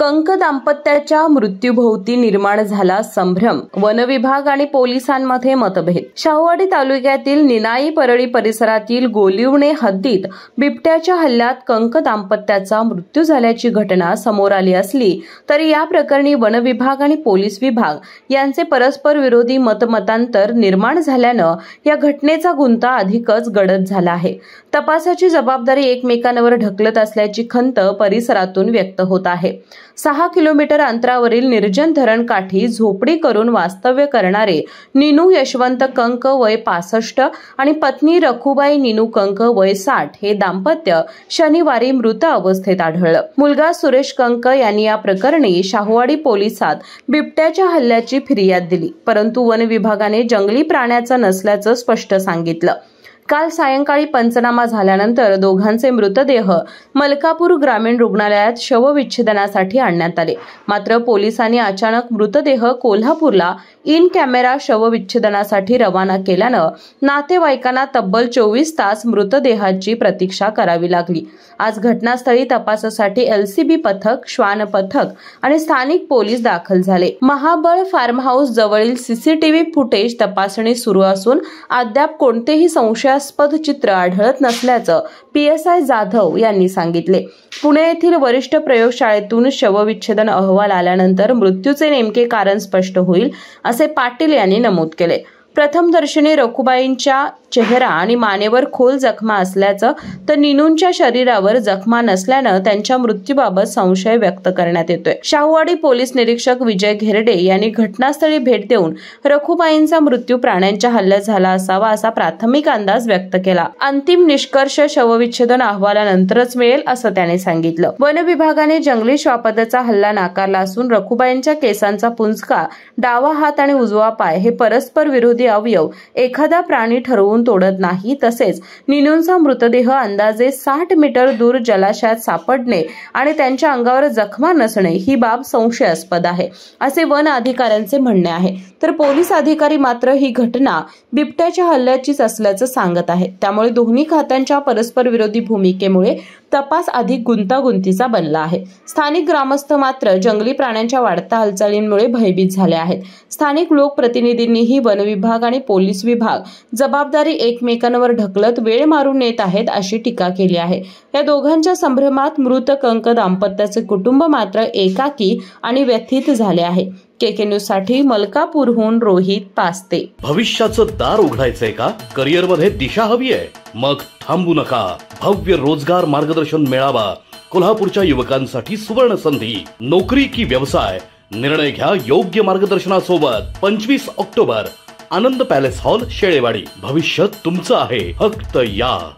कंक दाम्पत्याच्या मृत्यूभोवती निर्माण झाला संभ्रम, वन विभाग आणि पोलिसांमध्ये मतभेद। शाहूवाडी तालुक्यातील निनाई परळी परिसरातील गोलिवणे हद्दीत बिबट्याच्या हल्ल्यात कंक दाम्पत्याचा मृत्यू झाल्याची घटना समोर आली असली तरी या प्रकरणी वन विभाग आणि पोलीस विभाग यांचे परस्पर विरोधी मतमतांतर निर्माण झाल्यानं या घटनेचा गुंता अधिकच गडद झाला आहे। तपासाची जबाबदारी एकमेकांवर ढकलत असल्याची खंत परिसरातून व्यक्त होत आहे। 6 किलोमीटर अंतरावरील निर्जन धरण काठी झोपडी करून वास्तव्य करणारे नीनू यशवंत कंक वय 65 आणि पत्नी रखुबाई नीनू कंक वय 60 हे दाम्पत्य शनिवारी मृत अवस्थेत आढळलं। मुलगा सुरेश कंक यांनी या प्रकरणी शाहूवाडी पोलिसात बिबट्याच्या हल्ल्याची फिर्याद दिली, परंतु वन विभागाने जंगली प्राण्याचा नसल्याचं स्पष्ट सांगितलं। काल सायंकाळी पंचनामा झाल्यानंतर दोघांचे मृतदेह मलकापूर ग्रामीण रुग्णालयात शवविच्छेदनासाठी आणण्यात आले। मात्र पोलिसांनी अचानक मृतदेह कोल्हापूरला इन कॅमेरा शवविच्छेदनासाठी रवाना केल्यानं नातेवाईकांना तब्बल 24 तास मृतदेहाची प्रतीक्षा करावी लागली। आज घटनास्थळी तपासासाठी LCB पथक, श्वान पथक आणि स्थानिक पोलीस दाखल झाले। महाबळ फार्म हाऊस जवळील CCTV फुटेज तपासणी सुरू असून अद्याप कोणतेही संशयास्पद चित्र आढळत नसल्याचं PSI जाधव यांनी सांगितले। पुणे येथील वरिष्ठ प्रयोगशाळेतून शवविच्छेदन अहवाल आल्यानंतर मृत्यूचे नेमके कारण स्पष्ट होईल असे पाटील यांनी नमूद केले। प्रथमदर्शनी रखुबाईंच्या चेहरा आणि मानेवर खोल जखमा असल्याचं तर नीनूंच्या शरीरावर जखमा नसल्यानं त्यांच्या मृत्यूबाबत संशय व्यक्त करण्यात येतोय। शाहूवाडी पोलीस निरीक्षक विजय घेरडे यांनी घटनास्थळी भेट देऊन रखुबाईंचा मृत्यू प्राण्यांच्या हल्ल्यात झाला असावा असा प्राथमिक अंदाज व्यक्त केला। अंतिम निष्कर्ष शवविच्छेदन अहवालानंतरच मिळेल असं त्याने सांगितलं। वन विभागाने जंगली श्वापदाचा हल्ला नाकारला असून रखुबाईंच्या केसांचा पुंजका, डावा हात आणि उजवा पाय हे परस्पर विरोधी अवयव एखादा प्राणी ठरवून तोडत नाही। तसेच नीनूंचा मृतदेह अंदाजे 60 मीटर दूर जलाशयात सापडणे आणि त्यांच्या अंगावर जखमा नसणे ही बाब संशयास्पद आहे असे वन अधिकाऱ्यांचे म्हणणे आहे। तर पोलीस अधिकारी मात्र ही घटना बिबट्याच्या हल्ल्याचीच असल्याचं सांगत आहेत। त्यामुळे दोन्ही खात्यांच्या परस्पर विरोधी भूमिकेमुळे तपास अधिक गुंतागुंतीचा बनला आहे। स्थानिक ग्रामस्थ मात्र जंगली प्राण्यांच्या वाढत्या हालचालींमुळे भयभीत झाले आहेत। स्थानिक लोकप्रतिनिधींनीही वन विभाग आणि पोलीस विभाग जबाबदारी एकमेकांवर ढकलत वेळ मारून नेत आहेत अशी टीका केली आहे। या दोघांच्या संभ्रमात मृत कंक दाम्पत्याचे कुटुंब मात्र एकाकी आणि व्यथित झाले आहे। KK न्यूज साठी मलकापूरहून रोहित पास्ते। भविष्याचं दार उघडायचंय का? करिअर मध्ये दिशा हवी आहे? मग थांबू नका। भव्य रोजगार मार्गदर्शन मेळावा कोल्हापूरच्या युवकांसाठी सुवर्ण संधी। नोकरी की व्यवसाय, निर्णय घ्या योग्य मार्गदर्शनासोबत। 25 ऑक्टोबर, आनंद पॅलेस हॉल, शेळेवाडी। भविष्य तुमचं आहे, फक्त या।